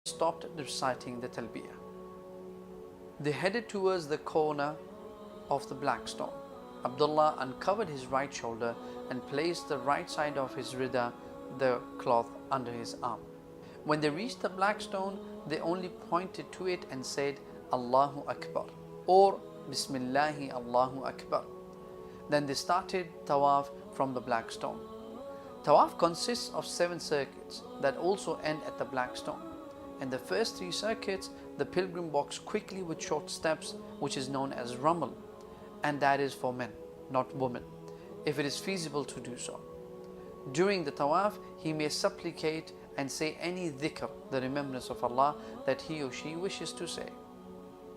stopped reciting the talbiyah. They headed towards the corner of the black stone. Abdullah uncovered his right shoulder and placed the right side of his rida, the cloth, under his arm. When they reached the black stone, they only pointed to it and said, Allahu Akbar, or Bismillahi Allahu Akbar. Then they started tawaf from the black stone. Tawaf consists of 7 circuits that also end at the black stone. In the first 3 circuits, the pilgrim walks quickly with short steps, which is known as rumble, and that is for men, not women, if it is feasible to do so. During the tawaf, he may supplicate and say any dhikr, the remembrance of Allah, that he or she wishes to say.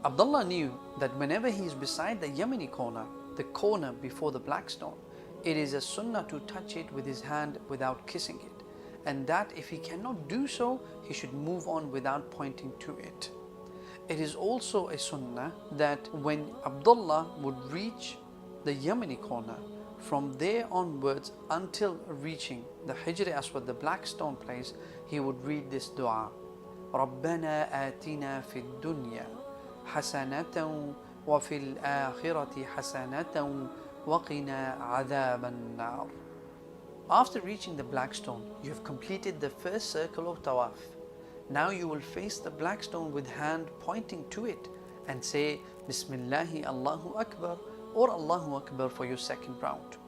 Abdullah knew that whenever he is beside the Yemeni corner, the corner before the black stone, it is a sunnah to touch it with his hand without kissing it, and that if he cannot do so, he should move on without pointing to it. It is also a sunnah that when Abdullah would reach the Yemeni corner, from there onwards until reaching the Hijr Aswad, the black stone place, he would read this dua: رَبَّنَا آتِنَا فِي الدُّنْيَا حَسَنَةً وَفِي الْآخِرَةِ حَسَنَةً وَقِنَا عَذَابَ النَّارِ. After reaching the black stone, you have completed the first circle of tawaf. Now you will face the black stone with hand pointing to it and say Bismillahi Allahu Akbar or Allahu Akbar for your second round.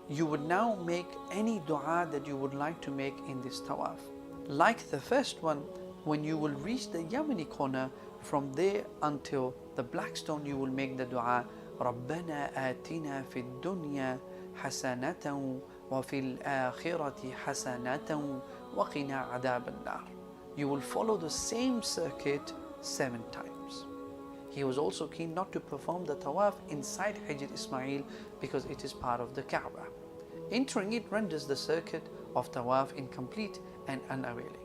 You would now make any dua that you would like to make in this tawaf. Like the first one, when you will reach the Yemeni corner, from there until the black stone, you will make the dua رَبَّنَا آتِنَا فِي الدُّنْيَا حَسَنَةً وَفِي الْآخِرَةِ حَسَنَةً وَقِنَا عَذَابَ النَّارِ. You will follow the same circuit 7 times. He was also keen not to perform the tawaf inside Hijr Ismail because it is part of the Kaaba. Entering it renders the circuit of tawaf incomplete and unavailing.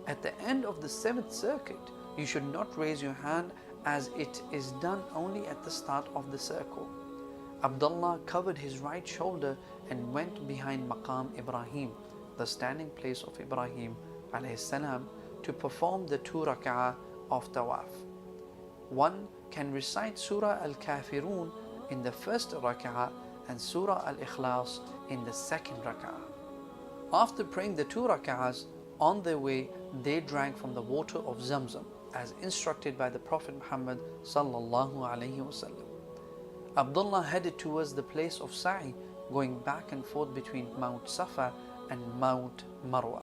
At the end of the 7th circuit, you should not raise your hand as it is done only at the start of the circle. Abdullah covered his right shoulder and went behind Maqam Ibrahim, the standing place of Ibrahim alayhi salam, to perform the 2 rak'ah of tawaf. One can recite Surah Al-Kafirun in the first rak'ah and Surah Al-Ikhlas in the second rak'ah. After praying the 2 rak'ahs, on their way they drank from the water of Zamzam as instructed by the Prophet Muhammad sallallahu alaihi wasallam. Abdullah headed towards the place of Sa'i, going back and forth between Mount Safa and Mount Marwa.